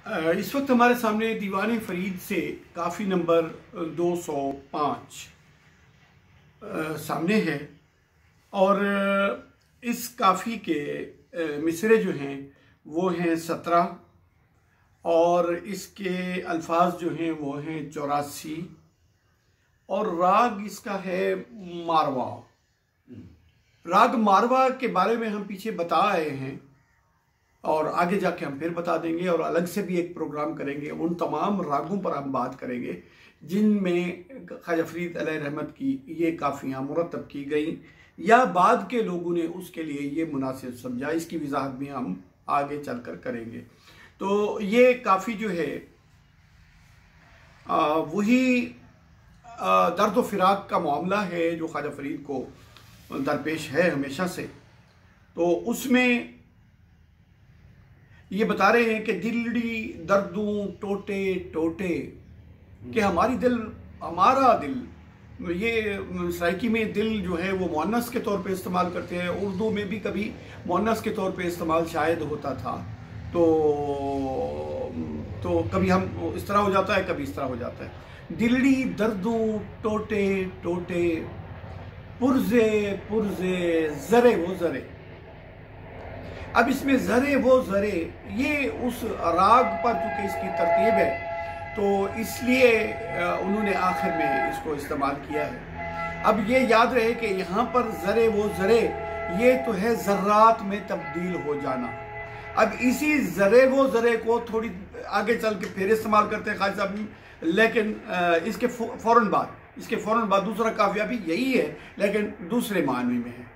इस वक्त हमारे सामने दीवान फरीद से काफ़ी नंबर 205 सामने है और इस काफ़ी के मिसरे जो हैं वो हैं 17 और इसके अल्फाज जो हैं वो हैं 84 और राग इसका है मारवा। राग मारवा के बारे में हम पीछे बता आए हैं और आगे जाके हम फिर बता देंगे और अलग से भी एक प्रोग्राम करेंगे। उन तमाम रागों पर हम बात करेंगे जिनमें ख्वाजा फरीद अलैहि रहमत की ये काफ़ियाँ मुरतब की गई या बाद के लोगों ने उसके लिए ये मुनासिब समझा। इसकी वजाहत भी हम आगे चलकर करेंगे। तो ये काफ़ी जो है वही दर्द व फिराक का मामला है जो ख्वाजा फरीद को दरपेश है हमेशा से। तो उसमें ये बता रहे हैं कि दिलड़ी दर्दों टोटे टोटे कि हमारा दिल, ये सराइकी में दिल जो है वो मुअन्नस के तौर पे इस्तेमाल करते हैं, उर्दू में भी कभी मुअन्नस के तौर पे इस्तेमाल शायद होता था। तो कभी हम इस तरह हो जाता है, कभी इस तरह हो जाता है। दिलड़ी दर्दों टोटे टोटे पुरजे पुरजे जरे वो जरे। अब इसमें जरे वो जरे ये उस राग पर चूंकि इसकी तरतीब है तो इसलिए उन्होंने आखिर में इसको इस्तेमाल किया है। अब ये याद रहे कि यहाँ पर जरे वो जरे ये तो है ज़र्रात में तब्दील हो जाना। अब इसी जरे वो जरे को थोड़ी आगे चल के फिर इस्तेमाल करते हैं खालिद साहब, लेकिन इसके फौरन बाद दूसरा काफिया भी यही है लेकिन दूसरे मायने में है।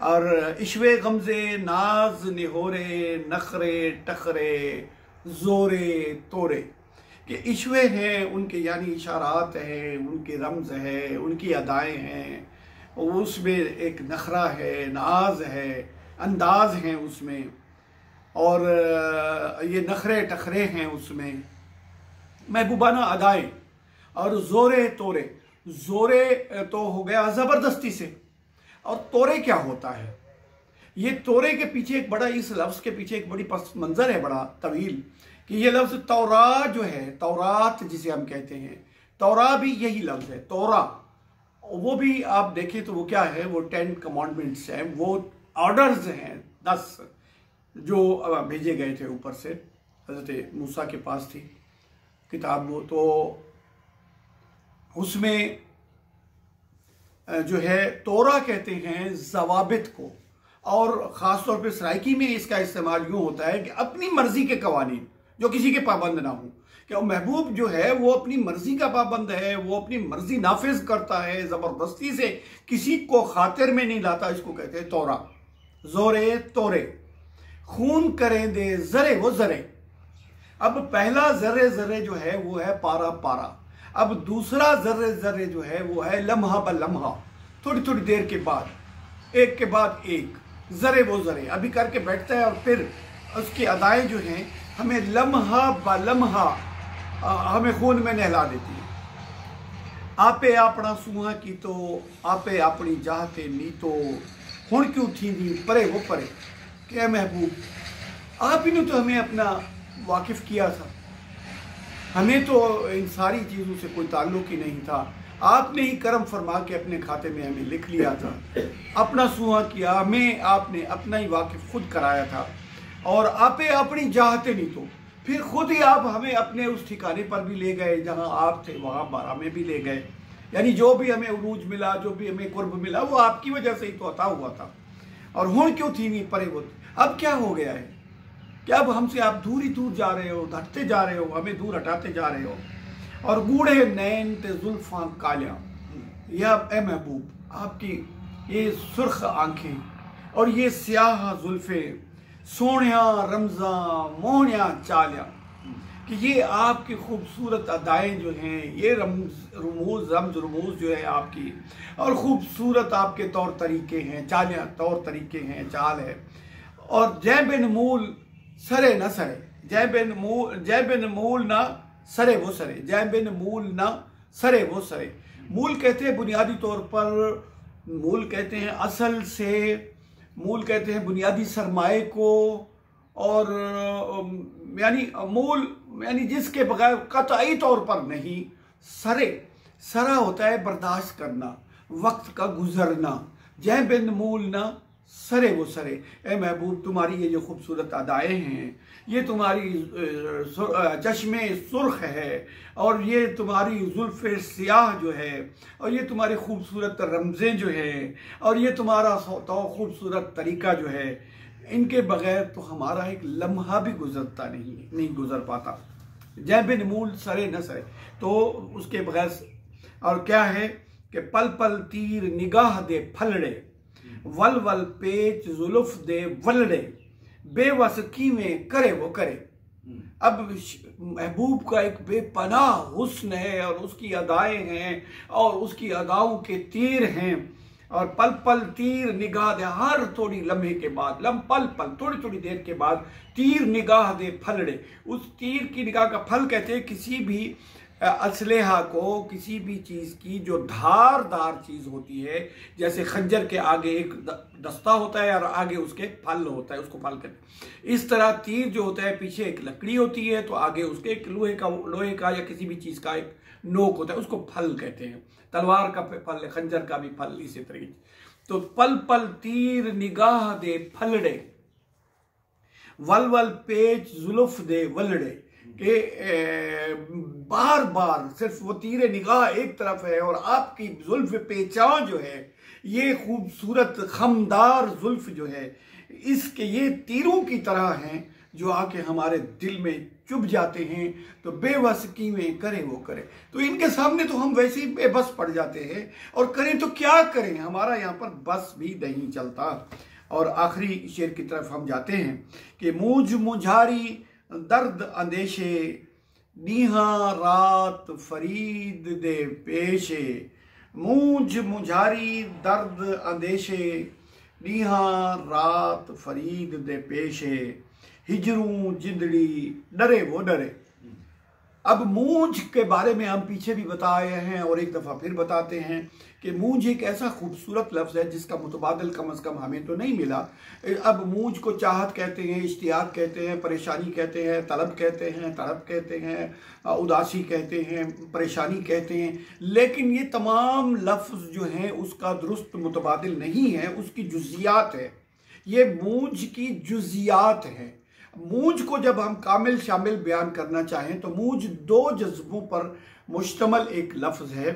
और इश्वे गमजे नाज निहोरे नखरे टखरे जोरे तोरे कि इश्वे हैं उनके यानी इशारात हैं, उनके रमज है, उनकी अदाएँ हैं, उसमें एक नखरा है, नाज है, अंदाज हैं उसमें और ये नखरे टखरे हैं उसमें, महबूबाना अदाएँ। और जोरे तोरे, जोरे तो हो गया ज़बरदस्ती से और तोरे क्या होता है? ये तोरे के पीछे एक बड़ा, इस लफ्ज़ के पीछे एक बड़ी पस मंज़र है बड़ा तवील कि ये लफ्ज़ तौरा जो है, तौरात जिसे हम कहते हैं, तौरा भी यही लफ्ज़ है तौरा। वो भी आप देखें तो वो क्या है, वो 10 कमांडमेंट्स हैं, वो ऑर्डर्स हैं 10 जो भेजे गए थे ऊपर से, हज़रत मूसा के पास थी किताब वो। तो उसमें जो है तोरा कहते हैं जवाबित को, और ख़ास तौर पे सराइकी में इसका इस्तेमाल यूँ होता है कि अपनी मर्जी के कवानीन जो किसी के पाबंद ना हो, कि महबूब जो है वो अपनी मर्जी का पाबंद है, वो अपनी मर्जी नाफिज करता है, ज़बरदस्ती से किसी को खातिर में नहीं लाता। इसको कहते हैं तोरा। जोरे तोरे खून करें दे जरे वो जरे। अब पहला जरे जरे जो है वो है पारा पारा। अब दूसरा जर्रे जर्रे जो है वो है लम्हा ब लम्हा, थोड़ी थोड़ी देर के बाद, एक के बाद एक, जरे वो जरे अभी करके बैठता है और फिर उसकी अदाएँ जो हैं हमें लम्हा ब लम्हा हमें खून में नहला देती है। आपे अपना सूहा की तो आपे अपनी चाहते नी तो हुण क्यों थी दी परे वो परे। क्या महबूब आप ही ने तो हमें अपना वाकिफ किया था, हमें तो इन सारी चीज़ों से कोई ताल्लुक ही नहीं था, आपने ही करम फरमा के अपने खाते में हमें लिख लिया था, अपना सुहा किया, हमें आपने अपना ही वाकिफ खुद कराया था और आपे अपनी चाहते नहीं तो फिर खुद ही आप हमें अपने उस ठिकाने पर भी ले गए जहां आप थे, वहां बारा में भी ले गए। यानी जो भी हमें उरूज मिला, जो भी हमें कुर्ब मिला वो आपकी वजह से ही तो अता हुआ था। और हुण क्यों थी नहीं परे वो। अब क्या हो गया है, क्या अब हमसे आप दूर ही दूर जा रहे हो, हटते जा रहे हो, हमें दूर हटाते जा रहे हो। और गूढ़े नैन ते जुल्फां कालियाँ, या ए महबूब आपकी ये सुर्ख आंखें और ये स्याह जुल्फे, सोनिया रमज़ा मोहनिया चालियाँ, कि ये आपकी खूबसूरत अदाएँ जो हैं, ये रमज़ रमूज़ जो है आपकी, और खूबसूरत आपके तौर तरीके हैं, चालियाँ तौर तरीके हैं, चाल है। और जय बिन मूल सरे न सरे, जय बिन मूल ना सरे वो सरे, जय बिन मूल ना सरे वो सरे। मूल कहते हैं बुनियादी तौर पर, मूल कहते हैं असल से, मूल कहते हैं बुनियादी सरमाए को, और यानी मूल यानी जिसके बगैर कतई तौर पर नहीं, सरा होता है बर्दाश्त करना, वक्त का गुजरना, जय बिन मूल ना सरे वो सरे। ए महबूब तुम्हारी ये जो खूबसूरत अदाएँ हैं, ये तुम्हारी चश्मे सुर्ख है, और ये तुम्हारी जुल्फ़े सियाह जो है, और ये तुम्हारी खूबसूरत रमज़ें जो है, और ये तुम्हारा तो खूबसूरत तरीका जो है, इनके बग़ैर तो हमारा एक लम्हा भी गुजरता नहीं गुजर पाता। जय बिन मूल सरे न सरे, तो उसके बगैर। और क्या है कि पल पल तीर निगाह दे फलड़े, वल वल पेच जुल्फ दे वलड़े, बेवसकी में करे वो करे। अब महबूब का एक बेपनाह हुस्न है, और उसकी अदाएँ हैं, और उसकी अदाओं के तीर हैं, और पल पल तीर निगाह दे, हर थोड़ी लम्हे के बाद, पल पल थोड़ी थोड़ी देर के बाद तीर निगाह दे फलड़े। उस तीर की निगाह का फल कहते हैं किसी भी असलेहा को, किसी भी चीज़ की जो धारदार चीज़ होती है, जैसे खंजर के आगे एक दस्ता होता है और आगे उसके फल होता है, उसको फल कहते हैं। इस तरह तीर जो होता है, पीछे एक लकड़ी होती है, तो आगे उसके एक लोहे का या किसी भी चीज़ का एक नोक होता है, उसको फल कहते हैं। तलवार का फल, खंजर का भी फल इसी तरीके। तो पल पल तीर निगाह दे फलड़े, वल वल पेच जुल्फ दे वलड़े, कि बार बार सिर्फ वो तीर निगाह एक तरफ है, और आपकी जुल्फ पेचा जो है, ये खूबसूरत खमदार जुल्फ जो है, इसके ये तीरों की तरह हैं जो आके हमारे दिल में चुभ जाते हैं। तो बेबसी में करे वो करे, तो इनके सामने तो हम वैसे ही बेबस पड़ जाते हैं, और करें तो क्या करें, हमारा यहाँ पर बस भी नहीं चलता। और आखिरी शेर की तरफ हम जाते हैं कि मूझ मुझारी दर्द अंदेशे, नीहा रात फरीद दे पेशे। मूझ मुझारी दर्द अंदेशे, नीहा रात फरीद दे पेशे, हिजरूं जिंदड़ी डरे वो डरे। अब मूंझ के बारे में हम पीछे भी बताए हैं, और एक दफ़ा फिर बताते हैं कि मूंझ एक ऐसा खूबसूरत लफ्ज़ है जिसका मुतबादिल कम अज़ कम हमें तो नहीं मिला। अब मूंझ को चाहत कहते हैं, इश्तियाक कहते हैं, परेशानी कहते हैं, तलब कहते हैं, तड़प कहते हैं, उदासी कहते हैं, परेशानी कहते हैं, लेकिन ये तमाम लफ्ज़ जो हैं उसका दुरुस्त मुतबादिल नहीं है, उसकी जुज़ियात है। ये मूंझ की जुज़ियात है। मूंझ को जब हम कामिल शामिल बयान करना चाहें तो मूंझ दो जज्बों पर मुश्तमल एक लफ्ज़ है।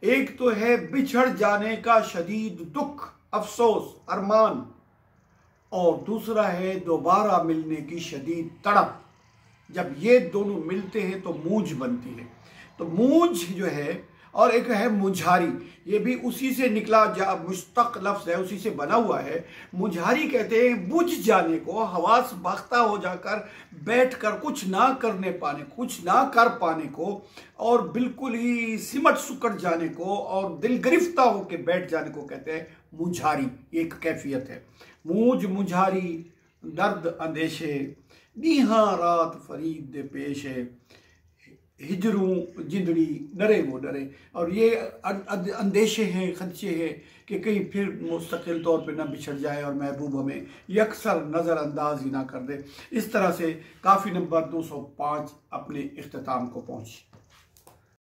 एक तो है बिछड़ जाने का शदीद दुख, अफसोस, अरमान, और दूसरा है दोबारा मिलने की शदीद तड़प। जब ये दोनों मिलते हैं तो मूंझ बनती है। तो मूंझ जो है, और एक है मुझारी, ये भी उसी से निकला मुश्तक लफ्ज़ है, उसी से बना हुआ है। मुझारी कहते हैं बुझ जाने को, हवास बाख्ता हो जाकर बैठकर कुछ ना करने पाने, कुछ ना कर पाने को, और बिल्कुल ही सिमट सुकड़ जाने को, और दिल गिरफ्ता होकर बैठ जाने को कहते हैं मुझारी। एक कैफियत है। मूझ मुझारी दर्द अंदेशे, नीहा रात फरीद दे पेशे, हिजरूं जिंदड़ी डरे वो डरे। और ये अंदेशे हैं, खदशे हैं कि कहीं फिर मुस्तकिल तौर पे ना बिछड़ जाए और महबूब हमें यकसर नज़रअंदाज ही ना कर दे। इस तरह से काफ़ी नंबर 205 अपने इख्तिताम को पहुँची।